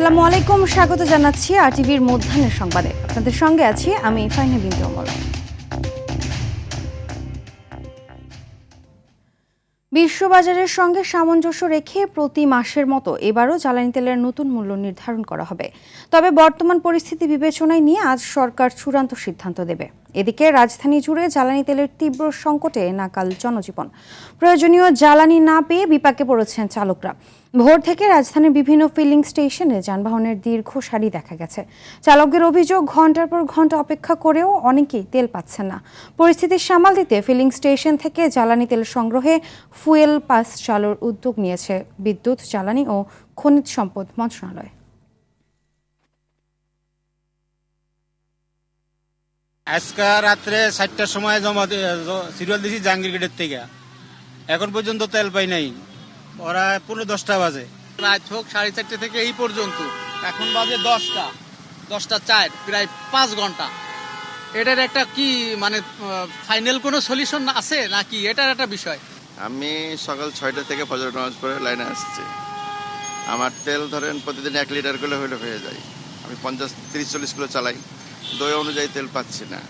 আসসালামু আলাইকুম, স্বাগত জানাচ্ছি আরটিভির মধ্যাহ্নের সংবাদে। আপনাদের সঙ্গে আছি আমি ফাইনা বিনতে ওমর। বিশ্ববাজারের সঙ্গে সামঞ্জস্য রেখে প্রতি মাসের মতো এবারও জ্বালানি তেলের নতুন মূল্য নির্ধারণ করা হবে। তবে বর্তমান পরিস্থিতি বিবেচনায় নিয়ে আজ সরকার চূড়ান্ত সিদ্ধান্ত দেবে। এদিকে রাজধানী জুড়ে জ্বালানি তেলের তীব্র সংকটে নাকাল জনজীবন। প্রয়োজনীয় জ্বালানি না পেয়ে বিপাকে পড়েছেন চালকরা। ভোর থেকে রাজধানীর বিভিন্ন ফিলিং স্টেশনে যানবাহনের দীর্ঘ সারি দেখা গেছে। চালকদের অভিযোগ, ঘন্টার পর ঘন্টা অপেক্ষা করেও অনেকেই তেল পাচ্ছেন না। পরিস্থিতি সামাল দিতে ফিলিং স্টেশন থেকে জ্বালানি তেল সংগ্রহে ফুয়েল পাস চালুর উদ্যোগ নিয়েছে বিদ্যুৎ, জ্বালানি ও খনিজ সম্পদ মন্ত্রণালয়। আজকে রাত্রে 4টার সময় সিরিয়াল দিয়েছি জাহাঙ্গীর গেটের থেকে, এখন পর্যন্ত তেল পাই নাই। ওরা 10:15 বাজে, রাত হোক 4:30 থেকে এই পর্যন্ত, এখন বাজে 10:04, প্রায় 5 ঘন্টা। এটার একটা কি মানে ফাইনাল কোনো সলিউশন আছে নাকি, এটার একটা বিষয়। আমি সকাল 6টা থেকে ফজর নামাজ পড়ে লাইনে আসছি। আমার তেল ধরেন প্রতিদিন 1 লিটার করে হয়ে যায়। আমি 50, 30, 40 কিলো চালাই, দই অনুযায়ী তেল পাচ্ছি না।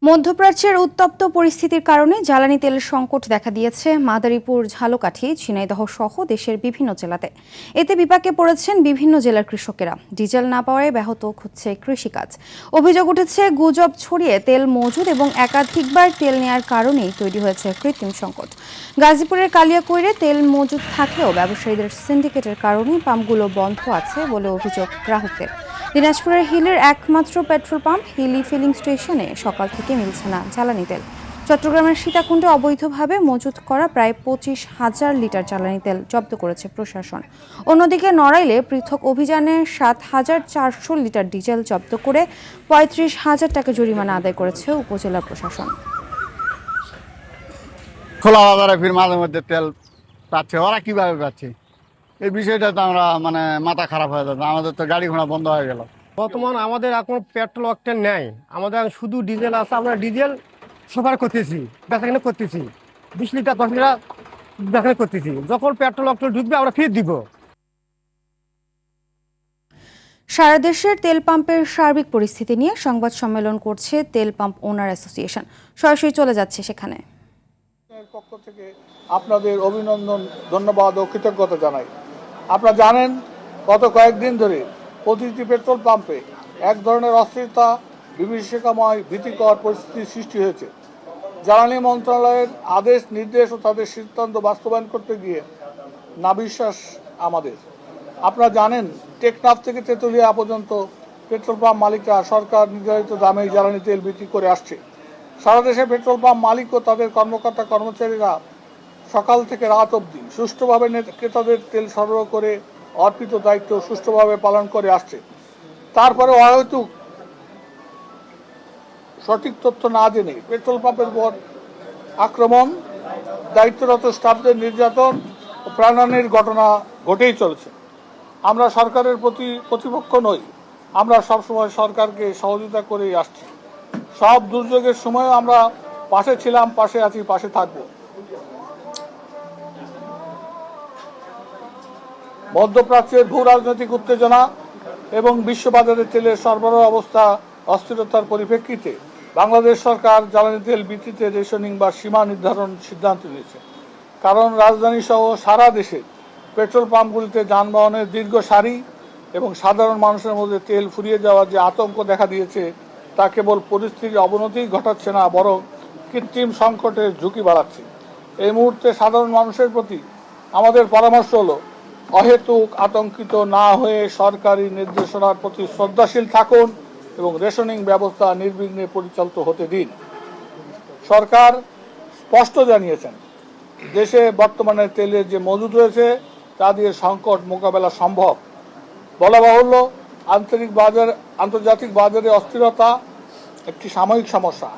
মধ্যপ্রাচ্যের উত্তপ্ত পরিস্থিতির কারণে জ্বালানি তেলের সংকট দেখা দিয়েছে মাদারীপুর, ঝালকাঠি, ঝিনাইদহ সহ দেশের বিভিন্ন জেলাতে। এতে বিপাকে পড়েছেন বিভিন্ন জেলার কৃষকেরা। ডিজেল না পাওয়ায় ব্যাহত হচ্ছে কৃষিকাজ। অভিযোগ উঠেছে, গুজব ছড়িয়ে তেল মজুদ এবং একাধিকবার তেল নেয়ার কারণেই তৈরি হয়েছে কৃত্রিম সংকট। গাজীপুরের কালিয়াকৈরে তেল মজুদ থাকলেও ব্যবসায়ীদের সিন্ডিকেটের কারণে পাম্পগুলো বন্ধ আছে বলে অভিযোগ গ্রাহকদের। দিনাজপুরের হিলির একমাত্র পেট্রোল পাম্প হিলি ফিলিং স্টেশনে সকাল থেকে মিলছে না জ্বালানি তেল। চট্টগ্রামের সীতাকুণ্ডে অবৈধভাবে মজুত করা প্রায় 25,000 লিটার জ্বালানি তেল জব্দ করেছে প্রশাসন। অন্যদিকে নড়াইলে পৃথক অভিযানে 7,400 লিটার ডিজেল জব্দ করে 35,000 টাকা জরিমানা আদায় করেছে উপজেলা প্রশাসন। খোলা বাজারে ফির মাঝে মধ্যে তেল পাচ্ছে, ওরা কিভাবে পাচ্ছে এই বিষয়টা তো আমরা মাথা খারাপ হয়ে যাচ্ছে। আমাদের তো গাড়ি ঘোড়া বন্ধ হয়ে গেল। বর্তমান আমাদের এখন পেট্রোল অকটেন নেই, আমাদের শুধু ডিজেল আছে। আমরা ডিজেল সফার করতেছি, বেচাকেনা করতেছি, 20 লিটার 10 লিটার বেচাকেনা করতেছি। যখন পেট্রোল অকটেন ঢুকবে আমরা ফির দিব। সারা দেশের তেল পাম্পের সার্বিক পরিস্থিতি নিয়ে সংবাদ সম্মেলন করছে তেল পাম্প ওনার অ্যাসোসিয়েশন। সরাসরি চলে যাচ্ছে সেখানে। পক্ষ থেকে আপনাদের অভিনন্দন, ধন্যবাদ ও কৃতজ্ঞতা জানাই। আপনারা জানেন, গত কয়েকদিন ধরে প্রতিটি পেট্রোল পাম্পে এক ধরনের অস্থিরতা, বিভীষিকাময়, ভীতিকর পরিস্থিতির সৃষ্টি হয়েছে। জ্বালানি মন্ত্রণালয়ের আদেশ, নির্দেশ ও তাদের সিদ্ধান্ত বাস্তবায়ন করতে গিয়ে নাবিশ্বাস আমাদের। আপনারা জানেন, টেকনাফ থেকে তেঁতুলিয়া পর্যন্ত পেট্রোল পাম্প মালিকরা সরকার নির্ধারিত দামে জ্বালানি তেল বিক্রি করে আসছে। সারা দেশে পেট্রোল পাম্প মালিক ও তাদের কর্মকর্তা কর্মচারীরা সকাল থেকে রাত অবধি সুষ্ঠুভাবে ক্রেতাদের তেল সরবরাহ করে অর্পিত দায়িত্ব সুষ্ঠুভাবে পালন করে আসছে। তারপরে অহেতুক সঠিক তথ্য না জেনে পেট্রোল পাম্পের উপর আক্রমণ, দায়িত্বরত স্টাফদের নির্যাতন ও প্রাণহানির ঘটনা ঘটেই চলেছে। আমরা সরকারের প্রতিপক্ষ নই, আমরা সবসময় সরকারকে সহযোগিতা করেই আসছি। সব দুর্যোগের সময় আমরা পাশে ছিলাম, পাশে আছি, পাশে থাকব। মধ্যপ্রাচ্যের ভূ রাজনৈতিক উত্তেজনা এবং বিশ্ববাজারে তেলের সরবরাহ অবস্থা অস্থিরতার পরিপ্রেক্ষিতে বাংলাদেশ সরকার জ্বালানি তেল বিক্রিতে রেশনিং বা সীমা নির্ধারণ সিদ্ধান্ত নিয়েছে। কারণ রাজধানী সহ সারা দেশে পেট্রোল পাম্পগুলিতে যানবাহনের দীর্ঘ সারি এবং সাধারণ মানুষের মধ্যে তেল ফুরিয়ে যাওয়ার যে আতঙ্ক দেখা দিয়েছে, তা কেবল পরিস্থিতির অবনতি ঘটাচ্ছে না, বরং কৃত্রিম সংকটের ঝুঁকি বাড়াচ্ছে। এই মুহূর্তে সাধারণ মানুষের প্রতি আমাদের পরামর্শ হলো, অহেতুক আতঙ্কিত না হয়ে সরকারি নির্দেশনার প্রতি শ্রদ্ধাশীল থাকুন এবং রেশনিং ব্যবস্থা নির্বিঘ্নে পরিচালিত হতে দিন। সরকার স্পষ্ট জানিয়েছেন, দেশে বর্তমানে তেলের যে মজুদ রয়েছে তা দিয়ে সংকট মোকাবেলা সম্ভব। বলা বাহুল্য, আন্তর্জাতিক বাজারে অস্থিরতা একটি সাময়িক সমস্যা,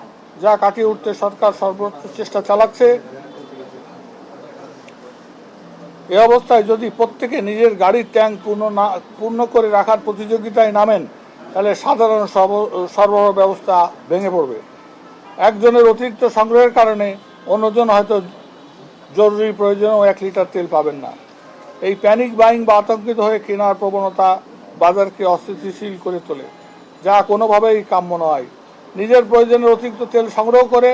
যা কাটিয়ে উঠতে সরকার সর্বোচ্চ চেষ্টা চালাচ্ছে। এ অবস্থায় যদি প্রত্যেকে নিজের গাড়ির ট্যাঙ্ক পূর্ণ করে রাখার প্রতিযোগিতায় নামেন, তাহলে সাধারণ সরবরাহ ব্যবস্থা ভেঙে পড়বে। একজনের অতিরিক্ত সংগ্রহের কারণে অন্যজন হয়তো জরুরি প্রয়োজনেও 1 লিটার তেল পাবেন না। এই প্যানিক বাইং বা আতঙ্কিত হয়ে কেনার প্রবণতা বাজারকে অস্থিতিশীল করে তোলে, যা কোনোভাবেই কাম্য নয়। নিজের প্রয়োজনের অতিরিক্ত তেল সংগ্রহ করে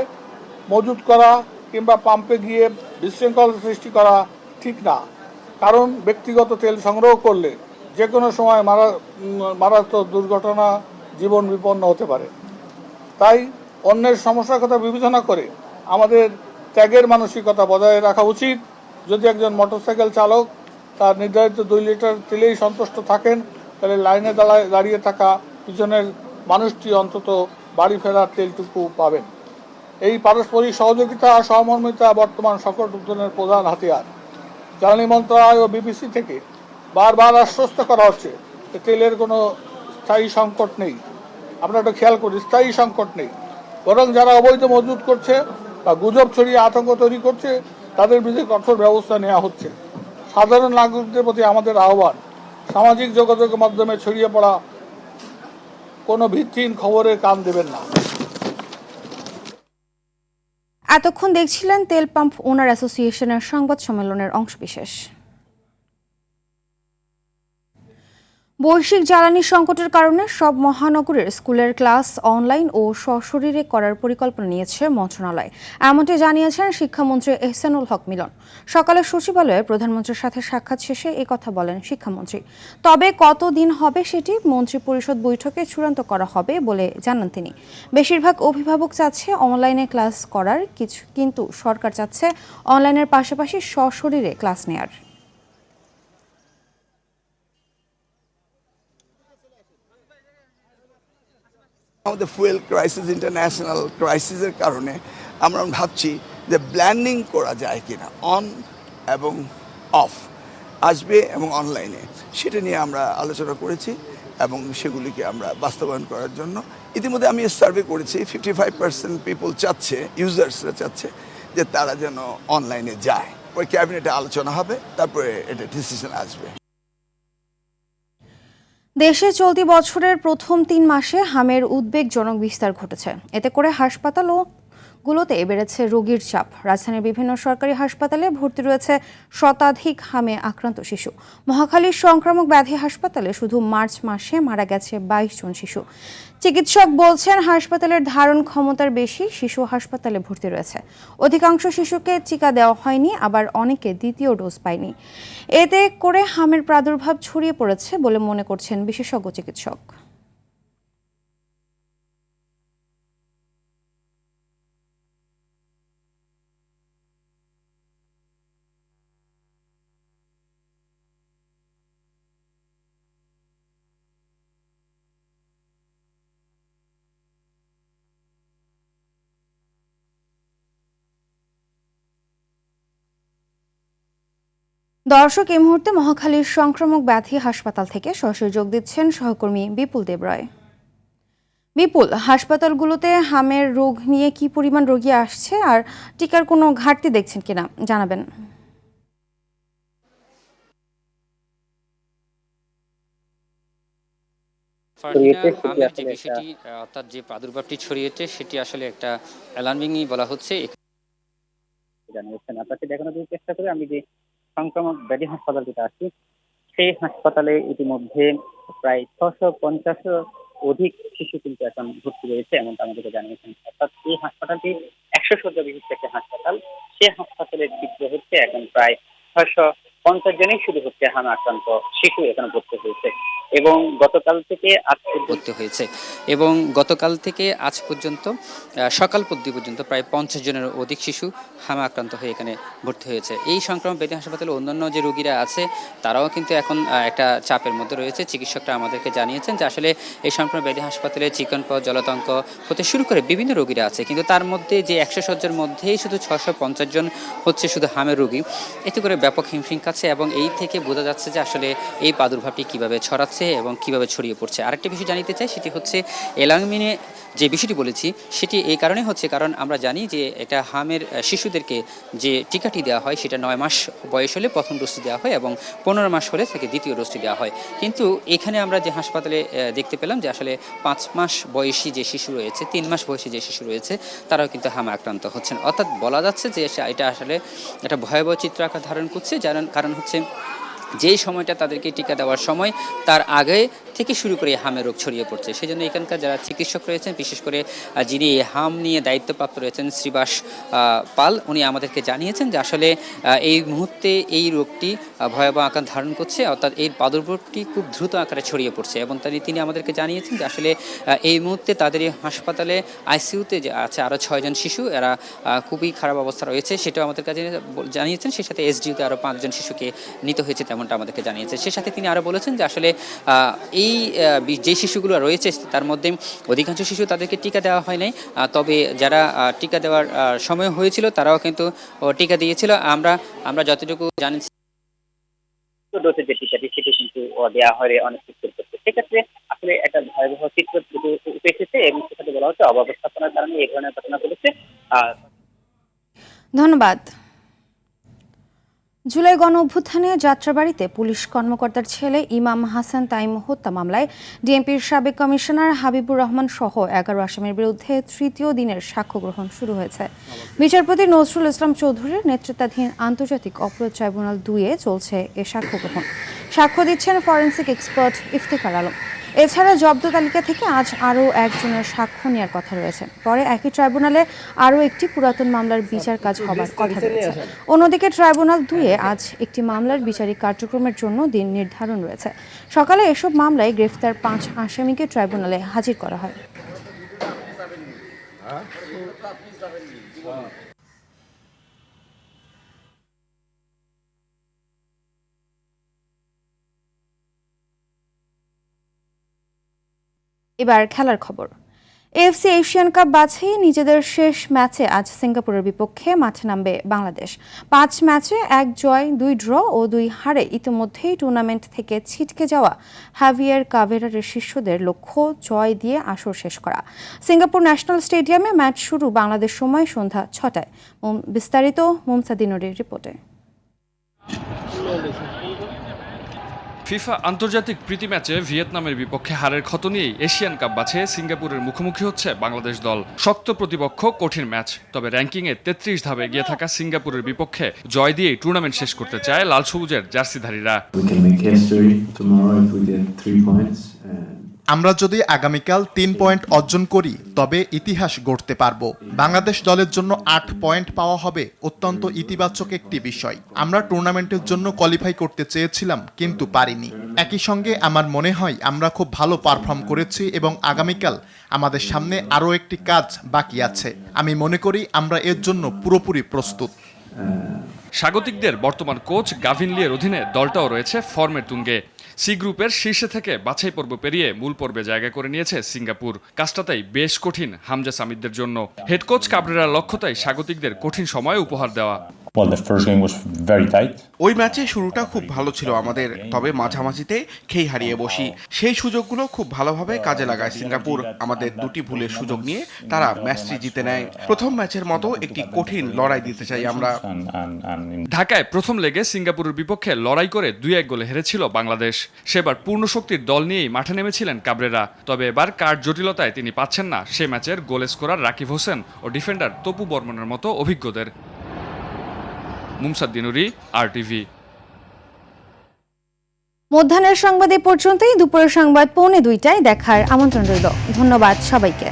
মজুত করা কিংবা পাম্পে গিয়ে বিশৃঙ্খলা সৃষ্টি করা ঠিক না, কারণ ব্যক্তিগত তেল সংগ্রহ করলে যে কোনো সময় মারাত্মক দুর্ঘটনা, জীবন বিপন্ন হতে পারে। তাই অন্যের সমস্যার কথা বিবেচনা করে আমাদের ত্যাগের মানসিকতা বজায় রাখা উচিত। যদি একজন মোটরসাইকেল চালক তার নির্ধারিত 2 লিটার তেলেই সন্তুষ্ট থাকেন, তাহলে লাইনে দাঁড়িয়ে থাকা পিছনের মানুষটি অন্তত বাড়ি ফেরার তেলটুকু পাবেন। এই পারস্পরিক সহযোগিতা আর সহমর্মিতা বর্তমান সংকট উত্তরণের প্রধান হাতিয়ার। জ্বালানি মন্ত্রণালয় ও বিপিসি থেকে বারবার আশ্বস্ত করা হচ্ছে যে তেলের কোনো স্থায়ী সংকট নেই। আমরা একটু খেয়াল করি, স্থায়ী সংকট নেই, বরং যারা অবৈধ মজুত করছে বা গুজব ছড়িয়ে আতঙ্ক তৈরি করছে তাদের বিরুদ্ধে কঠোর ব্যবস্থা নেওয়া হচ্ছে। সাধারণ নাগরিকদের প্রতি আমাদের আহ্বান, সামাজিক যোগাযোগের মাধ্যমে ছড়িয়ে পড়া কোনো ভিত্তিহীন খবরে কান দেবেন না। এতক্ষণ দেখছিলেন তেল পাম্প ওনার অ্যাসোসিয়েশনের সংবাদ সম্মেলনের অংশবিশেষ। বৈশ্বিক জ্বালানি সংকটের কারণে সব মহানগরের স্কুলের ক্লাস অনলাইন ও সশরীরে করার পরিকল্পনা নিয়েছে মন্ত্রণালয়, এমনটি জানিয়েছেন শিক্ষামন্ত্রী এহসানুল হক মিলন। সকালে সচিবালয়ে প্রধানমন্ত্রীর সাথে সাক্ষাৎ শেষে কথা বলেন শিক্ষামন্ত্রী। তবে কতদিন হবে সেটি মন্ত্রিপরিষদ বৈঠকে চূড়ান্ত করা হবে বলে জানান তিনি। বেশিরভাগ অভিভাবক চাচ্ছে অনলাইনে ক্লাস করার, কিন্তু সরকার চাচ্ছে অনলাইনের পাশাপাশি সশরীরে ক্লাস নেয়ার। আমাদের ফুয়েল ক্রাইসিস, ইন্টারন্যাশনাল ক্রাইসিসের কারণে আমরা ভাবছি যে ব্ল্যান্ডিং করা যায় কিনা, অন এবং অফ আসবে এবং অনলাইনে, সেটা নিয়ে আমরা আলোচনা করেছি এবং সেগুলিকে আমরা বাস্তবায়ন করার জন্য ইতিমধ্যে আমি সার্ভে করেছি। 55% পিপল চাচ্ছে, ইউজার্সরা চাচ্ছে যে তারা যেন অনলাইনে যায়। ওই ক্যাবিনেটে আলোচনা হবে, তারপরে এটা ডিসিশন আসবে। দেশে চলতি বছরের প্রথম 3 মাসে হামের উদ্বেগজনক বিস্তার ঘটেছে। এতে করে হাসপাতালগুলোতে বেড়েছে রোগীর চাপ। রাজধানীর বিভিন্ন সরকারি হাসপাতালে ভর্তি রয়েছে শতাধিক হামে আক্রান্ত শিশু। মহাখালীর সংক্রামক ব্যাধি হাসপাতালে শুধু মার্চ মাসে মারা গেছে 22 জন শিশু। চিকিৎসক বলছেন হাসপাতালের ধারণ ক্ষমতার বেশি শিশু হাসপাতালে ভর্তি রয়েছে। অধিকাংশ শিশুকে টিকা দেওয়া হয়নি, আবার অনেকে দ্বিতীয় ডোজ পায়নি। এতে করে হামের প্রাদুর্ভাব ছড়িয়ে পড়েছে বলে মনে করছেন বিশেষজ্ঞ চিকিৎসক। দর্শক, এই মুহূর্তে মহাখালীর সংক্রামক ব্যাধি হাসপাতাল থেকে সরাসরি যোগ দিচ্ছেন সহকর্মী বিপুল দেবরায়। বিপুল, হাসপাতালগুলোতে হামের রোগ নিয়ে কি পরিমাণ রোগী আসছে আর টিকার কোনো ঘাটতি দেখছেন কিনা জানাবেন। হামের যে বিষয়টি অর্থাৎ যে প্রাদুর্ভাবটি ছড়িয়েছে সেটি আসলে একটা অ্যালার্মিংই বলা হচ্ছে। জানিয়েছেন আপনাকে দেখানোর চেষ্টা করে আমি যে সংক্রামক ব্যাধি হাসপাতালটিতে আছি, সেই হাসপাতালে ইতিমধ্যে প্রায় 650 অধিক শিশু কিন্তু এখন ভর্তি রয়েছে, এমনটা আমাদেরকে জানিয়েছেন। অর্থাৎ এই হাসপাতালটি 100 শয্যা বিশিষ্ট একটি হাসপাতাল। সেই হাসপাতালের চিত্র হচ্ছে এখন প্রায় 650 জনই শুধু হচ্ছে হামে আক্রান্ত শিশু এখানে ভর্তি হয়েছে এবং গতকাল থেকে আজ পর্যন্ত সকাল পর্যন্ত প্রায় 50 জনের অধিক শিশু হামে আক্রান্ত হয়ে এখানে ভর্তি হয়েছে। এই সংক্রামক ব্যাধি হাসপাতালে অন্যান্য যে রোগীরা আছে তারাও কিন্তু এখন একটা চাপের মধ্যে রয়েছে। চিকিৎসকরা আমাদেরকে জানিয়েছেন যে আসলে এই সংক্রামক ব্যাধি হাসপাতালে চিকনপক্স, জলাতঙ্ক হতে শুরু করে বিভিন্ন রোগীরা আছে, কিন্তু তার মধ্যে যে 100 শয্যার মধ্যেই শুধু 650 জন হচ্ছে শুধু হামের রোগী। এতে করে ব্যাপক হিমশিম খাচ্ছে এবং এই থেকে বোঝা যাচ্ছে যে আসলে এই প্রাদুর্ভাবটি কিভাবে ছড়াচ্ছে এবং কিভাবে ছড়িয়ে পড়ছে। আরেকটি বিষয় জানিতে চাই, সেটি হচ্ছে এলাংমিনে যে বিষয়টি বলেছি সেটি এই কারণে হচ্ছে, কারণ আমরা জানি যে একটা হামের শিশুদেরকে যে টিকাটি দেওয়া হয় সেটা 9 মাস বয়স হলে প্রথম ডোজটি দেওয়া হয় এবং 15 মাস হলে থেকে দ্বিতীয় ডোজটি দেওয়া হয়। কিন্তু এখানে আমরা যে হাসপাতালে দেখতে পেলাম যে আসলে 5 মাস বয়সী যে শিশু রয়েছে, 3 মাস বয়সী যে শিশু রয়েছে তারাও কিন্তু হামে আক্রান্ত হচ্ছেন। অর্থাৎ বলা যাচ্ছে যে এটা আসলে একটা ভয়াবহ চিত্র আকার ধারণ করছে, যার কারণ হচ্ছে যেই সময়টা তাদেরকে টিকা দেওয়ার সময় তার আগে থেকে শুরু করে হামের রোগ ছড়িয়ে পড়ছে। সেই জন্য এখানকার যারা চিকিৎসক রয়েছেন, বিশেষ করে যিনি হাম নিয়ে দায়িত্বপ্রাপ্ত রয়েছেন শ্রীবাস পাল, উনি আমাদেরকে জানিয়েছেন যে আসলে এই মুহূর্তে এই রোগটি ভয়াবহ আকার ধারণ করছে, অর্থাৎ এই প্রাদুর্ভাবটি খুব দ্রুত আকারে ছড়িয়ে পড়ছে। এবং তিনি আমাদেরকে জানিয়েছেন যে আসলে এই মুহূর্তে তাদের এই হাসপাতালে আইসিইউতে যে আছে আরও 6 জন শিশু, এরা খুবই খারাপ অবস্থা রয়েছে, সেটাও আমাদের কাছে জানিয়েছেন। সেই সাথে এসডিইউতে আরও 5 জন শিশুকে নিতে হয়েছে তেমনটা আমাদেরকে জানিয়েছে। সেই সাথে তিনি আরও বলেছেন যে আসলে এই যে শিশুগুলো রয়েছে তার মধ্যে অধিকাংশ শিশু তাদেরকে টিকা দেওয়া হয় নাই, তবে যারা টিকা দেওয়ার সময় হয়েছিল তারাও কিন্তু টিকা দিয়েছিল। আমরা যতটুকু জানি ডোজের যে টিকাটি সেটি কিন্তু দেওয়া হয় অনেক কিছু করতে। সেক্ষেত্রে আসলে একটা ভয়াবহ চিত্র উঠে এসেছে এবং সেখানে বলা হচ্ছে অব্যবস্থাপনার কারণে এই ধরনের ঘটনা ঘটেছে। ধন্যবাদ। জুলাই গণ অভ্যুত্থানে যাত্রাবাড়ীতে পুলিশ কর্মকর্তার ছেলে ইমাম হাসান তাইম হত্যা মামলায় ডিএমপির সাবেক কমিশনার হাবিবুর রহমান সহ 11 আসামির বিরুদ্ধে তৃতীয় দিনের সাক্ষ্য গ্রহণ শুরু হয়েছে। বিচারপতি নজরুল ইসলাম চৌধুরীর নেতৃত্বাধীন আন্তর্জাতিক অপরাধ ট্রাইব্যুনাল 2-এ চলছে এ সাক্ষ্য গ্রহণ। সাক্ষ্য দিচ্ছেন ফরেনসিক এক্সপার্ট ইফতেখার আলম। এছাড়া জব্দ তালিকা থেকে আজ আরও একজনের সাক্ষ্য নেওয়ার কথা রয়েছে। পরে একই ট্রাইব্যুনালে আরও একটি পুরাতন মামলার বিচার কাজ হবার কথা রয়েছে। অন্যদিকে ট্রাইব্যুনাল 2-এ আজ একটি মামলার বিচারিক কার্যক্রমের জন্য দিন নির্ধারণ রয়েছে। সকালে এসব মামলায় গ্রেফতার 5 আসামিকে ট্রাইব্যুনালে হাজির করা হয়। এবার খেলার খবর। এএফসি এশিয়ান কাপ বাছাই নিজেদের শেষ ম্যাচে আজ সিঙ্গাপুরের বিপক্ষে মাঠে নামবে বাংলাদেশ। 5 ম্যাচে 1 জয়, 2 ড্র ও 2 হারে ইতিমধ্যেই টুর্নামেন্ট থেকে ছিটকে যাওয়া হাভিয়ার কাভেরারের শিষ্যদের লক্ষ্য জয় দিয়ে আসর শেষ করা। সিঙ্গাপুর ন্যাশনাল স্টেডিয়ামে ম্যাচ শুরু বাংলাদেশ সময় সন্ধ্যা 6টায়। বিস্তারিত মুমসা দিনুরের রিপোর্টে। ফিফা আন্তর্জাতিক প্রীতি ম্যাচে ভিয়েতনামের বিপক্ষে হারের ক্ষত নিয়েই এশিয়ান কাপ বাছে সিঙ্গাপুরের মুখোমুখি হচ্ছে বাংলাদেশ দল। শক্ত প্রতিপক্ষ, কঠিন ম্যাচ, তবে র্যাঙ্কিংয়ে 33 ধাপে এগিয়ে থাকা সিঙ্গাপুরের বিপক্ষে জয় দিয়েই টুর্নামেন্ট শেষ করতে চায় লাল সবুজের জার্সিধারীরা। আমরা যদি আগামীকাল 3 পয়েন্ট অর্জন করি তবে ইতিহাস গড়তে পারবো। বাংলাদেশ দলের জন্য 8 পয়েন্ট পাওয়া হবে অত্যন্ত ইতিবাচক একটি বিষয়। আমরা টুর্নামেন্টের জন্য কোয়ালিফাই করতে চেয়েছিলাম কিন্তু পারিনি। একই সঙ্গে আমার মনে হয় আমরা খুব ভালো পারফর্ম করেছি এবং আগামীকাল আমাদের সামনে আরও একটি কাজ বাকি আছে। আমি মনে করি আমরা এর জন্য পুরোপুরি প্রস্তুত। স্বাগতিকদের বর্তমান কোচ গাভিন লিয়ের অধীনে দলটাও রয়েছে ফর্মের তুঙ্গে। সি গ্রুপের শীর্ষে থেকে বাছাই পর্ব পেরিয়ে মূল পর্বে জায়গা করে নিয়েছে সিঙ্গাপুর। কাজটা তাই বেশ কঠিন হামজা সামিদদের জন্য। হেড কোচ কাবরেরার লক্ষ্য তাই স্বাগতিকদের কঠিন সময় উপহার দেওয়া। ওই ম্যাচে শুরুটা খুব ভালো ছিল আমাদের, তবে মাঝামাঝিতে খেই হারিয়ে বসি। সেই সুযোগগুলো খুব ভালোভাবে কাজে লাগায় সিঙ্গাপুর। আমাদের 2টি ভুলের সুযোগ নিয়ে তারা ম্যাচটি জিতে নেয়। প্রথম ম্যাচের মতো একটি কঠিন লড়াই দিতে চাই আমরা। ঢাকায় প্রথম লেগে সিঙ্গাপুরের বিপক্ষে লড়াই করে 2-1 গোলে হেরেছিল বাংলাদেশ। সেবার পূর্ণ শক্তির দল নিয়েই মাঠে নেমেছিলেন কাবরেরা, তবে এবার কার জটিলতায় তিনি পাচ্ছেন না সে ম্যাচের গোল স্কোরার রাকিব হোসেন ও ডিফেন্ডার তপু বর্মনের মতো অভিজ্ঞদের। মুমসাদ দিনুরি, RTV। মধ্যাহ্নের সংবাদ এ পর্যন্তই। দুপুরের সংবাদ 1:45টায় দেখার আমন্ত্রণ রইল। ধন্যবাদ সবাইকে।